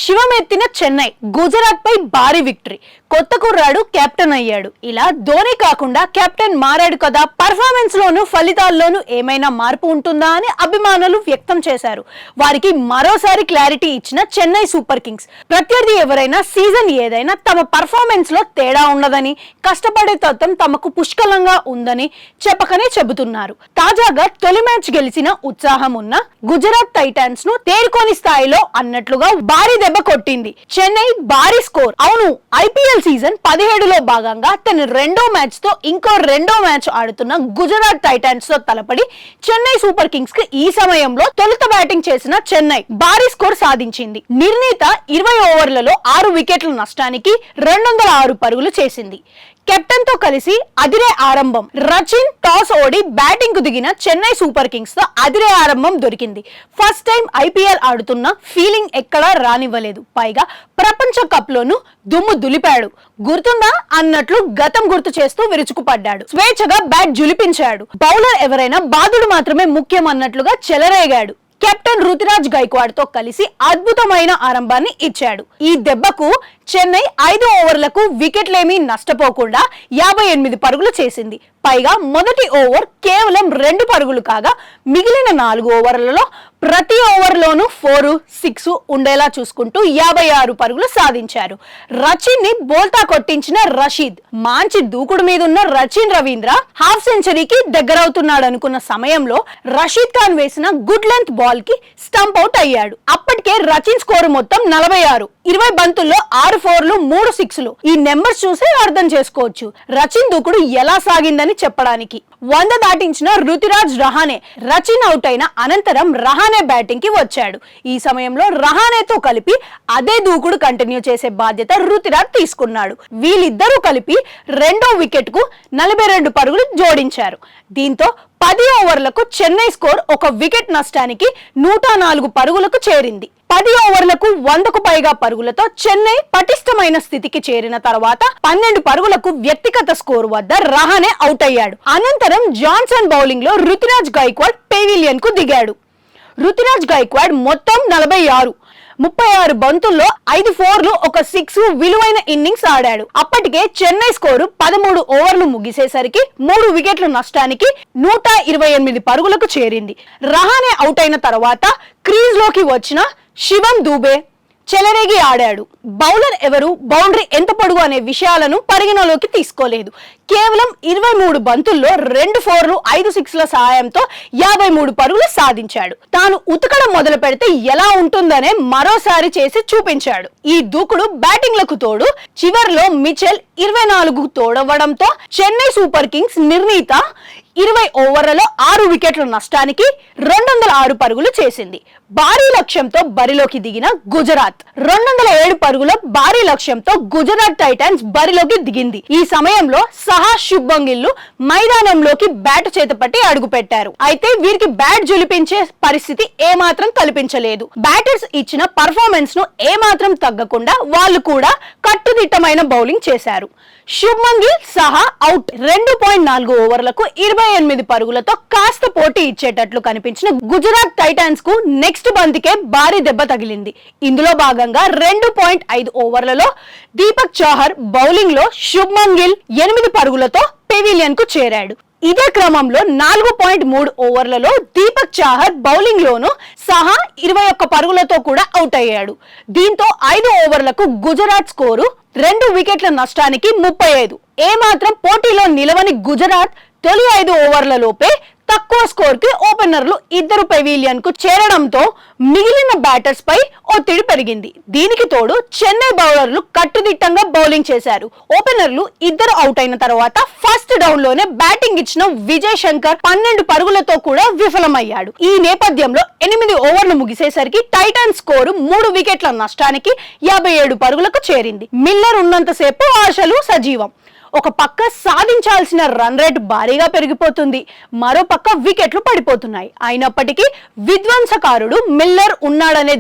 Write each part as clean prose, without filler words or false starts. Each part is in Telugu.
శివమెత్తిన చెన్నై, గుజరాత్ పై భారీ విక్టరీ. కొత్త కుర్రాడు కెప్టెన్ అయ్యాడు. ఇలా ధోని కాకుండా కెప్టెన్ మారాడు కదా, పర్ఫార్మెన్స్ లోను ఫలితాల్లోనూ ఏమైనా మార్పు ఉంటుందా అని అభిమానులు వ్యక్తం చేశారు. వారికి మరోసారి క్లారిటీ ఇచ్చిన చెన్నై సూపర్ కింగ్స్, ప్రత్యర్థి ఎవరైనా సీజన్ ఏదైనా తమ పర్ఫార్మెన్స్ లో తేడా ఉండదని, కష్టపడే తత్వం తమకు పుష్కలంగా ఉందని చెప్పకనే చెబుతున్నారు. తాజాగా తొలి మ్యాచ్ గెలిచిన ఉత్సాహం ఉన్న గుజరాత్ టైటాన్స్ ను తేరుకోని స్థాయిలో అన్నట్లుగా భారీ దెబ్బ కొట్టింది. చెన్నై భారీ స్కోర్. అవును, ఐపీఎల్ సీజన్ 17లో భాగంగా తన రెండో మ్యాచ్ తో ఇంకో రెండో మ్యాచ్ ఆడుతున్న గుజరాత్ టైటాన్స్ తో తలపడి చెన్నై సూపర్ కింగ్స్ కి ఈ సమయంలో తొలుత బ్యాటింగ్ చేసిన చెన్నై భారీ స్కోర్ సాధించింది. నిర్ణీత 20 ఓవర్లలో 6 వికెట్ల నష్టానికి 206 పరుగులు చేసింది. కెప్టెన్ తో కలిసి అదిరే ఆరంభం. రచిన్ టాస్ ఓడి బ్యాటింగ్ కు దిగిన చెన్నై సూపర్ కింగ్స్ తో అదిరే ఆరంభం దొరికింది. ఫస్ట్ టైం ఐపీఎల్ ఆడుతున్న ఫీలింగ్ ఎక్కడా రానివ్వలేదు. పైగా ప్రపంచ కప్ లోను దుమ్ము దులిపాడు. గుర్తుందా అన్నట్లు గతం గుర్తు చేస్తూ విరుచుకుపడ్డాడు. స్వేచ్ఛగా బ్యాట్ జులిపించాడు. బౌలర్ ఎవరైనా బాదుడు మాత్రమే ముఖ్యం అన్నట్లుగా చెలరేగాడు. కెప్టెన్ రుతురాజ్ గైక్వాడ్ తో కలిసి అద్భుతమైన ఆరంభాన్ని ఇచ్చాడు. ఈ దెబ్బకు చెన్నై 5 ఓవర్లకు వికెట్లేమీ నష్టపోకుండా 58 పరుగులు చేసింది. పైగా మొదటి ఓవర్ కేవలం 2 పరుగులు కాగా మిగిలిన 4 ఓవర్లలో ప్రతి ఓవర్లోనూ 4, 6 ఉండేలా చూసుకుంటూ 56 పరుగులు సాధించారు. రచిన్ ని బోల్తా కొట్టించిన రషీద్, మంచి దూకుడు మీద ఉన్న రచిన్ రవీంద్ర హాఫ్ సెంచరీకి దగ్గరవుతున్నాడు అనుకున్న సమయంలో రషీద్ ఖాన్ వేసిన గుడ్ లెంత్ బాల్ కి స్టంప్ అవుట్ అయ్యాడు. అప్పటికే రచిన్ స్కోరు మొత్తం 46. 20 బంతుల్లో 6 4లు 3 6లు. ఈ నెంబర్స్ చూసి అర్థం చేసుకోవచ్చు రచిన్ దూకుడు ఎలా సాగిందని చెప్పడానికి. 100 దాటించిన రుతురాజ్ రహానే. రచిన్ అవుట్ అయిన అనంతరం రహానే బ్యాటింగ్ కి వచ్చాడు. ఈ సమయంలో రహానేతో కలిపి అదే దూకుడు కంటిన్యూ చేసే బాధ్యత రుతురాజ్ తీసుకున్నాడు. వీళ్ళిద్దరూ కలిపి రెండో వికెట్ కు 42 పరుగులు జోడించారు. దీంతో 10 ఓవర్లకు చెన్నై స్కోర్ 1 వికెట్ నష్టానికి 104 పరుగులకు చేరింది. 10 ఓవర్లకు 100కు పైగా పరుగులతో చెన్నై పటిష్టమైన స్థితికి చేరిన తర్వాత 12 పరుగులకు వ్యక్తిగత స్కోర్ వద్ద రహానే అవుట్ అయ్యాడు. అనంతరం జాన్సన్ బౌలింగ్ లో రుతురాజ్ గైక్వాడ్ పెవిలియన్ కు దిగాడు. రుతురాజ్ గైక్వాడ్ మొత్తం 36 బంతుల్లో 5 4లు 1 6 విలువైన ఇన్నింగ్స్ ఆడాడు. అప్పటికే చెన్నై స్కోరు 13 ఓవర్లు ముగిసేసరికి 3 వికెట్ల నష్టానికి 128 పరుగులకు చేరింది. రహానే అవుట్ అయిన తర్వాత క్రీజ్ లోకి వచ్చిన శివం దూబే చెలరేగి ఆడాడు. బౌలర్ ఎవరు, బౌండరీ ఎంత పొడుగు అనే విషయాలను పరిగణలోకి తీసుకోలేదు. కేవలం 23 బంతుల్లో 2 4లు 5 6ల సహాయంతో 53 పరుగులు సాధించాడు. తాను ఉతకడం మొదలు పెడితే ఎలా ఉంటుందనే మరోసారి చేసి చూపించాడు. ఈ దూకుడు బ్యాటింగ్లకు తోడు చివర్లో మిచెల్ 24 తోడవడంతో చెన్నై సూపర్ కింగ్స్ నిర్ణీత 20 ఓవర్లలో 6 వికెట్ల నష్టానికి 206 పరుగులు చేసింది. భారీ లక్ష్యంతో బరిలోకి దిగిన గుజరాత్ 207 పరుగుల భారీ లక్ష్యంతో గుజరాత్ టైటాన్స్ బరిలోకి దిగింది. ఈ సమయంలో సహా శుభ్మన్ గిల్ మైదానంలోకి బ్యాట్ చేతపట్టి అడుగు పెట్టారు. అయితే వీరికి బ్యాట్ జులిపించే పరిస్థితి ఏమాత్రం కల్పించలేదు. బ్యాటర్స్ ఇచ్చిన పర్ఫార్మెన్స్ ను ఏమాత్రం తగ్గకుండా వాళ్ళు కూడా కట్టుదిట్టమైన బౌలింగ్ చేశారు. శుభ్మన్ గిల్ సహా అవుట్. 2.4 ఓవర్లకు 28 పరుగులతో కాస్త పోటీ ఇచ్చేటట్లు కనిపించిన గుజరాత్ టైటాన్స్ కు నెక్స్ట్ బంతికే భారీ దెబ్బ తగిలింది. ఇందులో భాగంగా 2.5 ఓవర్లలో దీపక్ చాహర్ బౌలింగ్ లో శుభ్మన్ గిల్ 8 పరుగులతో పెవిలియన్ కు చేరాడు. ఇదే క్రమంలో 4.3 ఓవర్లలో దీపక్ చాహర్ బౌలింగ్ లోను సహా 21 పరుగులతో కూడా అవుట్ అయ్యాడు. దీంతో 5 ఓవర్లకు గుజరాత్ స్కోరు 2 వికెట్ల నష్టానికి 35. ఏమాత్రం పోటీలో నిలవని గుజరాత్ తొలి 5 ఓవర్ల లోపే తక్కువ స్కోర్ కి ఓపెనర్లు 2 పెవిలియన్ కు చేరడంతో మిగిలిన బ్యాటర్స్ పై ఒత్తిడి పెరిగింది. దీనికి తోడు చెన్నై బౌలర్లు కట్టుదిట్టంగా బౌలింగ్ చేశారు. ఓపెనర్లు 2 అవుట్ అయిన తర్వాత ఫస్ట్ డౌన్ లోనే బ్యాటింగ్ ఇచ్చిన విజయ్ శంకర్ 12 పరుగులతో కూడా విఫలమయ్యాడు. ఈ నేపథ్యంలో 8 ఓవర్లు ముగిసేసరికి టైటాన్ స్కోరు 3 వికెట్ల నష్టానికి 57 పరుగులకు చేరింది. మిల్లర్ ఉన్నంతసేపు ఆశలు సజీవం. ఒక పక్క సాధించాల్సిన రన్ రేట్ భారీగా పెరిగిపోతుంది, మరో పక్క వికెట్లు పడిపోతున్నాయి. అయినప్పటికీ విధ్వంసకారుడు మిల్లర్ ఉన్నాడనే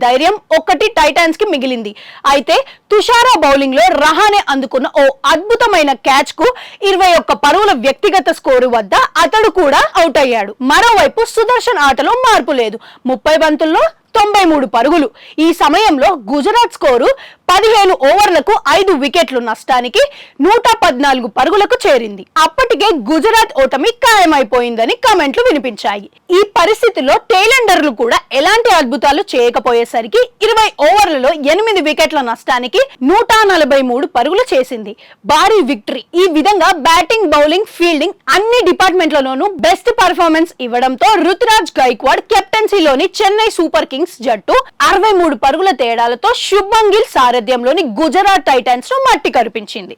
ధైర్యం ఒక్కటి టైటాన్స్ కి మిగిలింది. అయితే తుషారా బౌలింగ్ లో రహానే అందుకున్న ఓ అద్భుతమైన క్యాచ్ కు 21 పరుగుల వ్యక్తిగత స్కోరు వద్ద అతడు కూడా అవుట్ అయ్యాడు. మరోవైపు సుదర్శన్ ఆటలో మార్పు లేదు. 30 బంతుల్లో 93 పరుగులు. ఈ సమయంలో గుజరాత్ స్కోరు 15 ఓవర్లకు 5 వికెట్లు నష్టానికి 114 పరుగులకు చేరింది. అప్పటికే గుజరాత్ ఓటమి ఖాయమైపోయిందని కామెంట్లు వినిపించాయి. ఈ పరిస్థితిలో టైలెండర్లు కూడా ఎలాంటి అద్భుతాలు చేయకపోయేసరికి 20 ఓవర్లలో 8 వికెట్ల నష్టానికి 143 పరుగులు చేసింది. భారీ విక్టరీ. ఈ విధంగా బ్యాటింగ్, బౌలింగ్, ఫీల్డింగ్ అన్ని డిపార్ట్మెంట్లలోనూ బెస్ట్ పర్ఫార్మెన్స్ ఇవ్వడంతో రుతురాజ్ గైక్వాడ్ కెప్టెన్సీలోని చెన్నై సూపర్ కింగ్స్ జట్టు 63 పరుగుల తేడాలతో శుభ్మన్ గిల్ సారథ్యంలోని గుజరాత్ టైటాన్స్ ను మట్టి కరిపించింది.